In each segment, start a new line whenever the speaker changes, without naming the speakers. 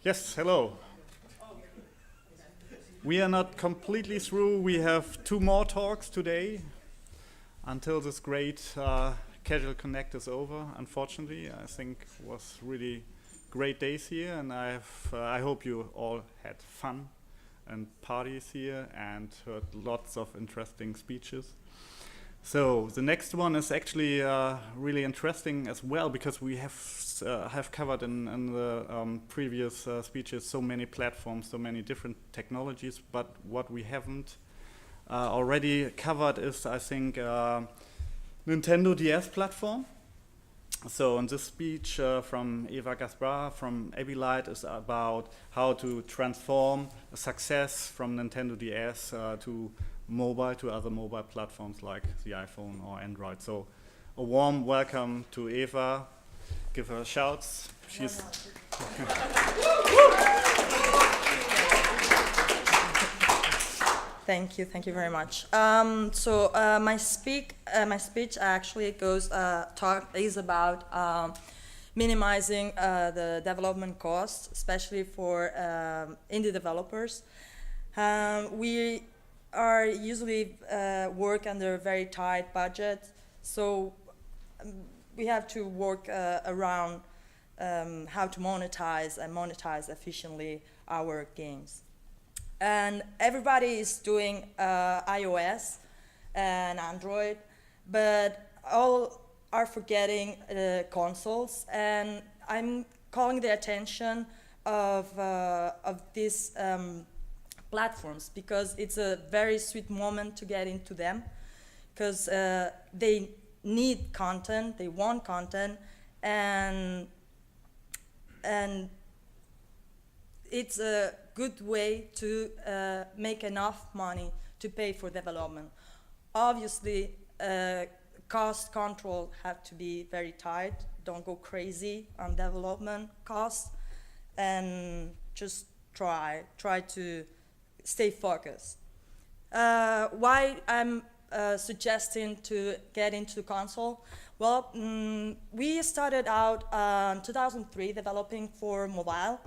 Yes, hello. We are not completely through. We have two more talks today until this great Casual Connect is over. Unfortunately, I think it was really great days here, and I hope you all had fun and parties here and heard lots of interesting speeches. So the next one is actually really interesting as well, because we have covered in the previous speeches so many platforms, so many different technologies, but what we haven't already covered is, I think, Nintendo DS platform. So in this speech from Eva GASPAR from Abylight is about how to transform a success from Nintendo DS to mobile, to other mobile platforms like the iPhone or Android. So a warm welcome to Eva. Give her shouts. She's
Thank you very much. My speech actually is about minimizing the development costs, especially for indie developers. We are usually work under very tight budget, so we have to work around how to monetize efficiently our games. And everybody is doing iOS and Android, but all are forgetting consoles. And I'm calling the attention of these platforms, because it's a very sweet moment to get into them, because they need content, they want content, and it's a good way to make enough money to pay for development. Obviously, cost control have to be very tight. Don't go crazy on development costs, and just try to stay focused. Why I'm suggesting to get into console? Well, we started out in 2003 developing for mobile,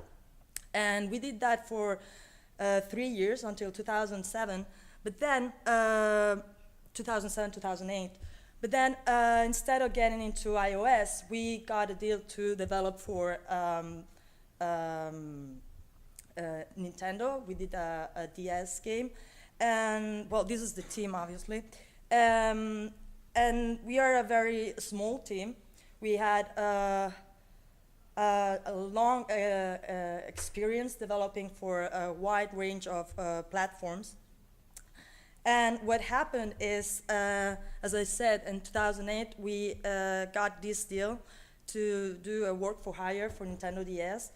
and we did that for 3 years until 2007. But then 2007, 2008. But then instead of getting into iOS, we got a deal to develop for Nintendo. We did a DS game, and well, this is the team, obviously. And we are a very small team. We had a long experience developing for a wide range of platforms. And what happened is, as I said, in 2008, we got this deal to do a work for hire for Nintendo DS.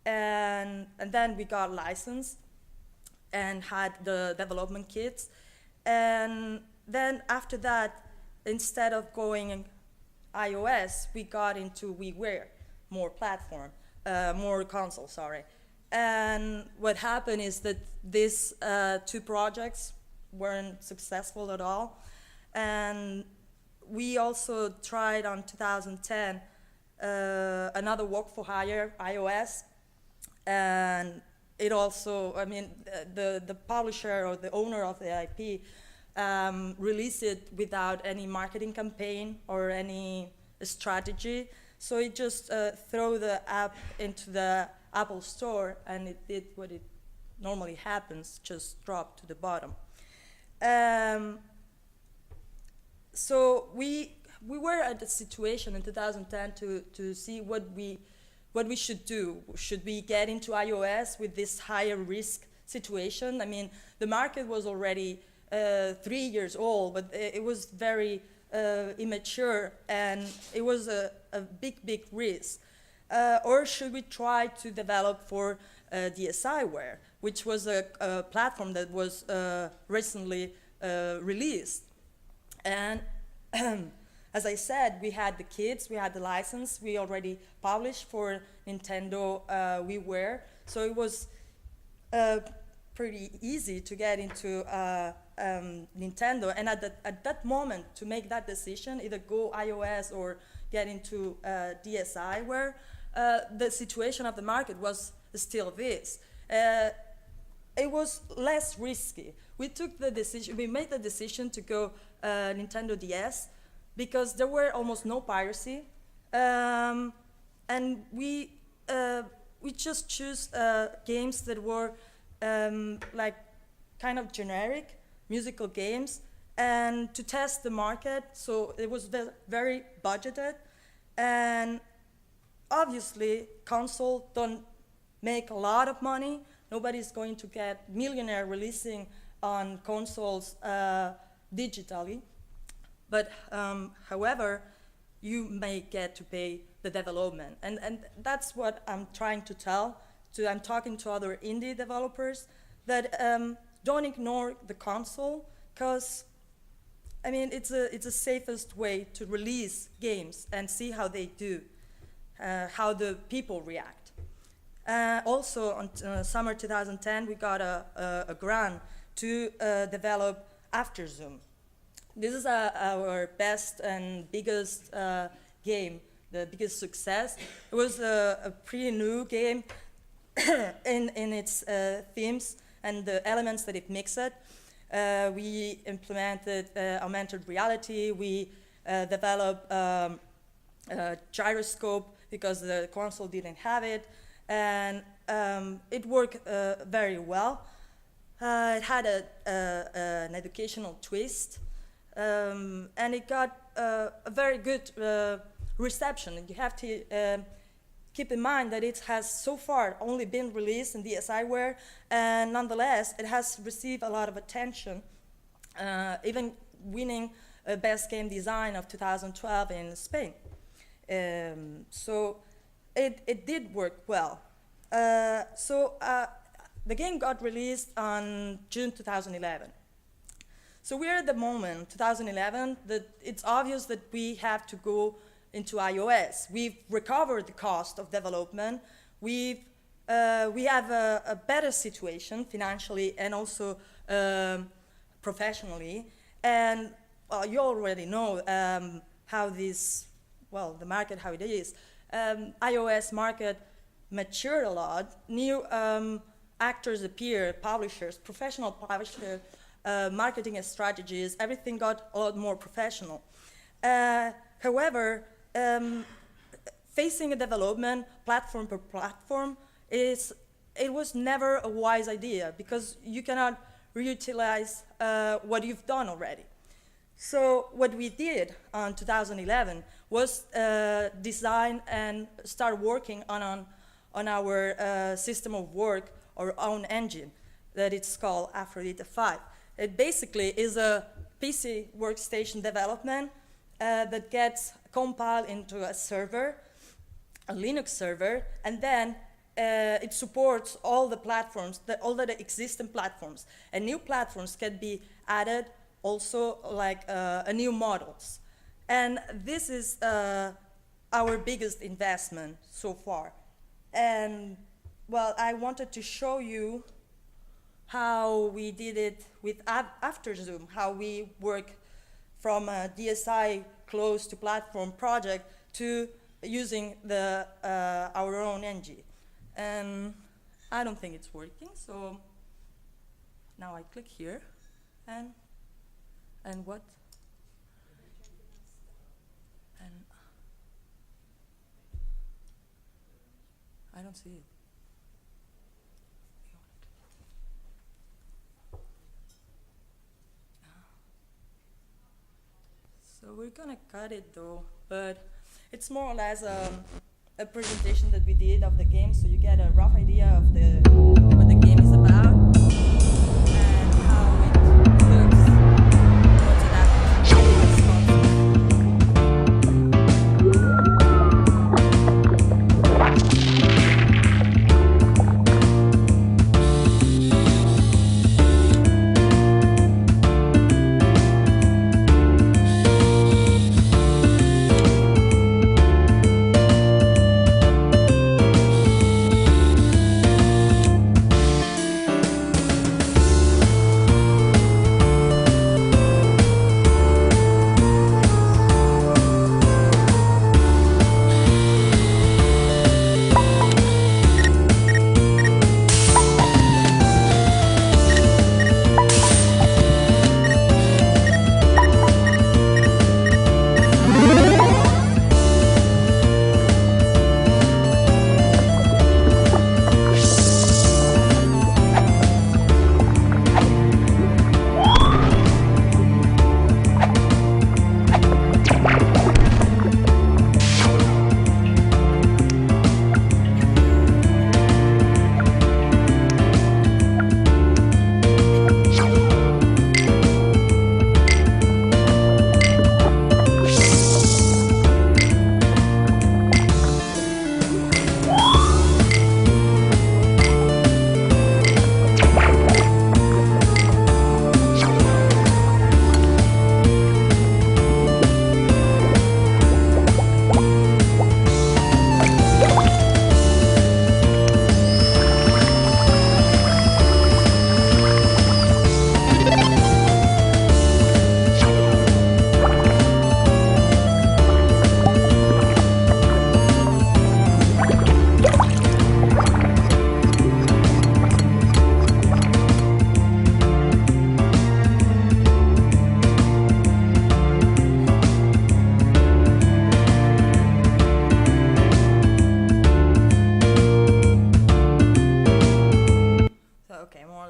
And then we got licensed and had the development kits. And then after that, instead of going iOS, we got into WiiWare, more platform, more console, sorry. And what happened is that these two projects weren't successful at all. And we also tried on 2010 another work for hire, iOS. And it also, I mean, the publisher or the owner of the IP released it without any marketing campaign or any strategy. So it just threw the app into the Apple Store, and it did what it normally happens, just drop to the bottom. So we were at the situation in 2010 to see what we should do. Should we get into iOS with this higher risk situation? I mean, the market was already 3 years old, but it was very immature, and it was a big risk. Or should we try to develop for DSiWare, which was a platform that was recently released? And as I said, we had the kits, we had the license, we already published for Nintendo WiiWare, so it was pretty easy to get into Nintendo. And at that moment, to make that decision, either go iOS or get into DSiWare, the situation of the market was still is. It was less risky. We made the decision to go Nintendo DS because there were almost no piracy, and we just choose games that were like kind of generic musical games, and to test the market. So it was very budgeted, and obviously console don't make a lot of money. Nobody's going to get millionaire releasing on consoles digitally. But however, you may get to pay the development. And that's what I'm trying to tell. I'm talking to other indie developers that don't ignore the console, because I mean, it's the safest way to release games and see how they do, how the people react. Also, on summer 2010, we got a grant to develop AfterZoom. This is our best and biggest game, the biggest success. It was a pretty new game in its themes and the elements that it mixed. We implemented augmented reality. We developed a gyroscope because the console didn't have it. And it worked very well. It had an educational twist, and it got a very good reception. You have to keep in mind that it has so far only been released in DSiWare, and nonetheless, it has received a lot of attention, even winning Best Game Design of 2012 in Spain. So it did work well. The game got released on June 2011. So we're at the moment, 2011, that it's obvious that we have to go into iOS. We've recovered the cost of development. We have a better situation financially and also professionally. And you already know how this, well, the market, how it is. iOS market matured a lot. New actors appear, publishers, professional publishers, marketing strategies, everything got a lot more professional. However, facing a development platform per platform, it was never a wise idea because you cannot reutilize what you've done already. So what we did on 2011 was design and start working on our system of work, our own engine, that it's called Aphrodite 5. It basically is a PC workstation development that gets compiled into a server, a Linux server, and then it supports all the platforms, all the existing platforms. And new platforms can be added also, like new models. And this is our biggest investment so far. And well, I wanted to show you how we did it with AfterZoom, how we work from a DSi close to platform project to using our own engine. And I don't think it's working, so now I click here, and what? And I don't see it. So we're gonna cut it though, but it's more or less a presentation that we did of the game, so you get a rough idea of what the game is about and how it looks once it happens.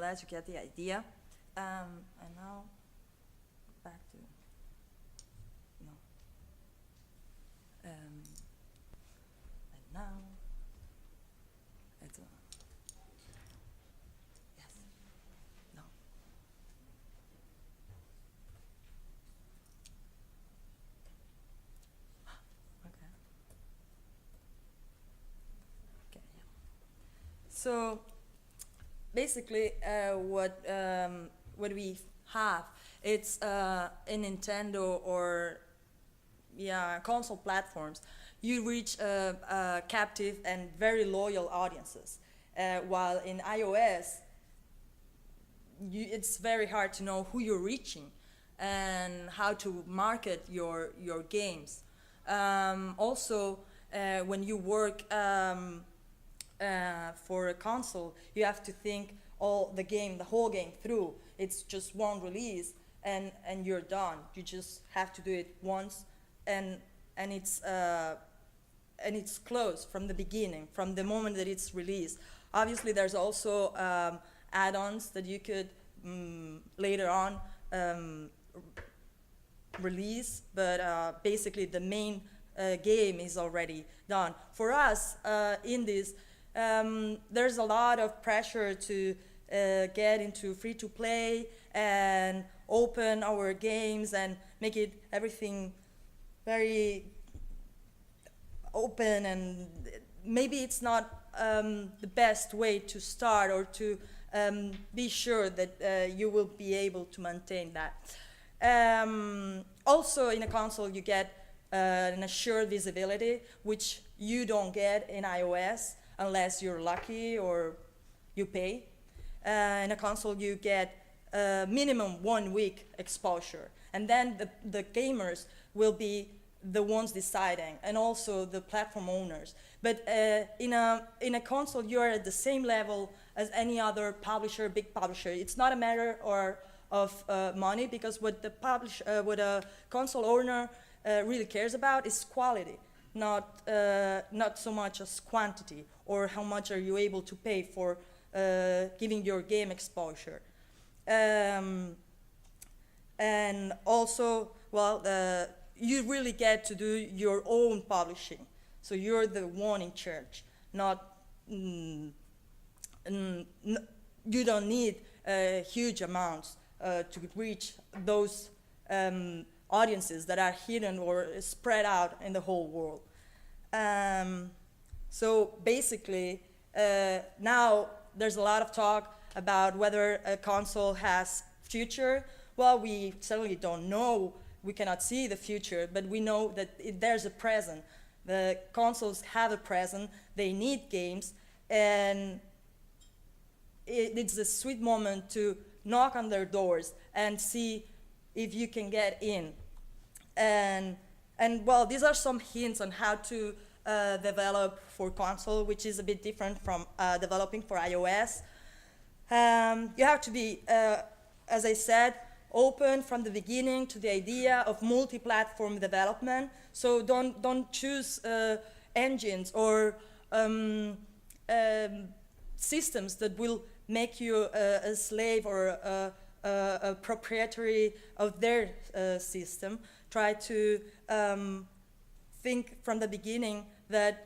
glad you get the idea. And now, back to, no. And now, it's, yes, no. Okay. Okay, yeah. So, basically, what we have, it's in Nintendo or console platforms, you reach captive and very loyal audiences, while in iOS, it's very hard to know who you're reaching and how to market your games. Also, when you work for a console, you have to think the whole game through. It's just one release and you're done. You just have to do it once, and it's closed from the beginning, from the moment that it's released. Obviously, there's also add-ons that you could later on release, but basically the main game is already done. For us, indies, there's a lot of pressure to get into free-to-play and open our games and make it everything very open, and maybe it's not the best way to start or to be sure that you will be able to maintain that. Also, in a console, you get an assured visibility, which you don't get in iOS unless you're lucky or you pay. In a console, you get minimum 1 week exposure, and then the gamers will be the ones deciding, and also the platform owners. But in a console, you're at the same level as any other publisher, big publisher. It's not a matter of money, because what a console owner really cares about is quality, not so much as quantity, or how much are you able to pay for giving your game exposure. And also, well, you really get to do your own publishing. So you're the one in charge, you don't need huge amounts to reach those audiences that are hidden or spread out in the whole world. So basically, now there's a lot of talk about whether a console has future. Well, we certainly don't know. We cannot see the future, but we know that there's a present. The consoles have a present. They need games, and it's a sweet moment to knock on their doors and see if you can get in. And well, these are some hints on how to develop for console, which is a bit different from developing for iOS. You have to be, as I said, open from the beginning to the idea of multi-platform development. So don't choose engines or systems that will make you a slave or a proprietary of their system. Try to think from the beginning that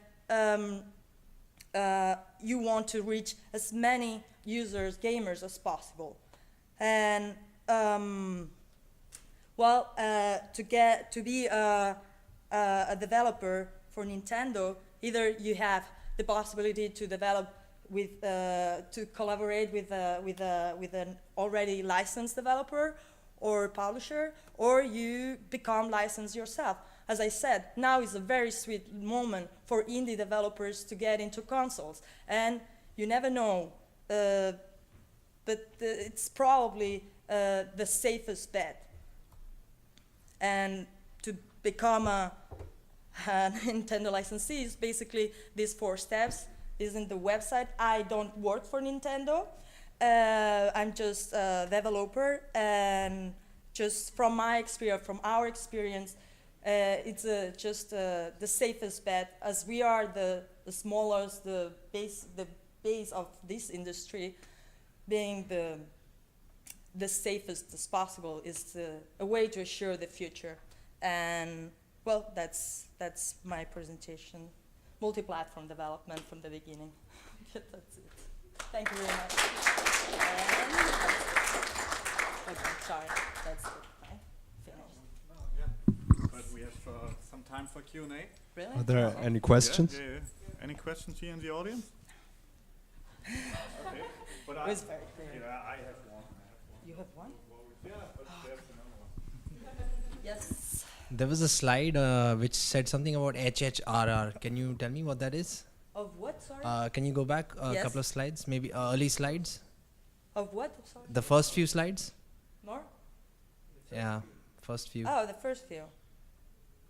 you want to reach as many users, gamers as possible. And well, to be a developer for Nintendo, either you have the possibility to develop with to collaborate with an already licensed developer or publisher, or you become licensed yourself. As I said, now is a very sweet moment for indie developers to get into consoles, and you never know, but it's probably the safest bet. And to become a Nintendo licensee is basically these 4 steps. This is the website. I don't work for Nintendo. I'm just a developer, and just from my experience, from our experience, it's just the safest bet, as we are the smallest, the base of this industry. being the safest as possible is a way to assure the future. And well, that's my presentation. Multi-platform development from the beginning. That's it. Thank you very much. Okay, sorry, that's it. Right? Finished.
But we have some time for Q&A.
Really?
Are there any questions?
Yeah. Any questions here in the audience? Okay. But
It was very clear.
yeah, I have one.
You have one?
Yeah, but there's another one.
Yes.
There was a slide which said something about HHRR. Can you tell me what that is?
Of what, sorry?
Can you go back a
Yes.
couple of slides, maybe early slides?
Of what, sorry?
The first few slides?
More?
Yeah, first few.
Oh, the first few.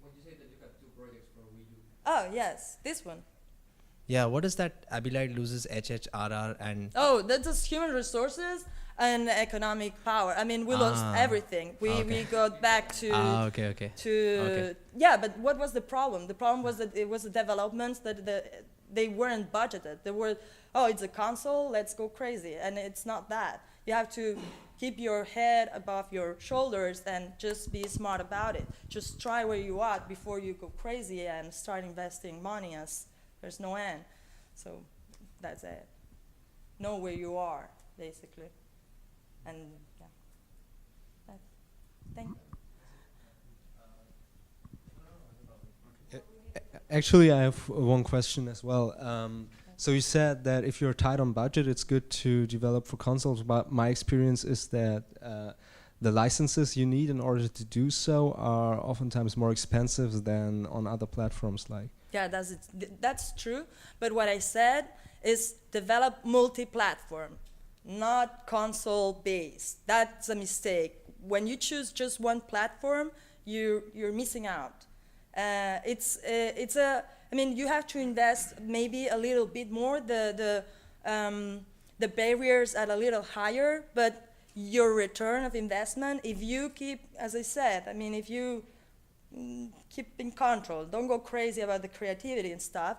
When you say that you got 2 projects for WeDo,
Oh, yes, this one.
Yeah, what is that? Abylight loses HHRR and...
Oh, that's just human resources and economic power. I mean, we lost everything. We got back to
okay. Okay.
yeah. But what was the problem? The problem was that it was the developments that they weren't budgeted. They were, oh, it's a console, let's go crazy, and it's not that. You have to keep your head above your shoulders and just be smart about it. Just try where you are before you go crazy and start investing money as there's no end. So that's it. Know where you are, basically. And yeah. Thank you.
Actually, I have one question as well. So you said that if you're tight on budget, it's good to develop for consoles. But my experience is that the licenses you need in order to do so are oftentimes more expensive than on other platforms. Like
Yeah, that's true. But what I said is develop multi-platform, not console-based. That's a mistake. When you choose just one platform, you're missing out. I mean, you have to invest maybe a little bit more. The barriers are a little higher, but your return of investment, if you keep, as I said, I mean, if you keep in control, don't go crazy about the creativity and stuff,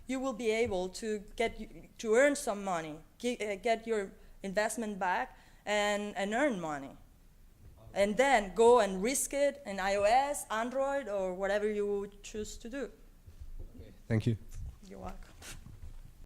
you will be able to earn some money, get your investment back, and earn money. And then go and risk it in iOS, Android, or whatever you choose to do.
thank you.
You're welcome.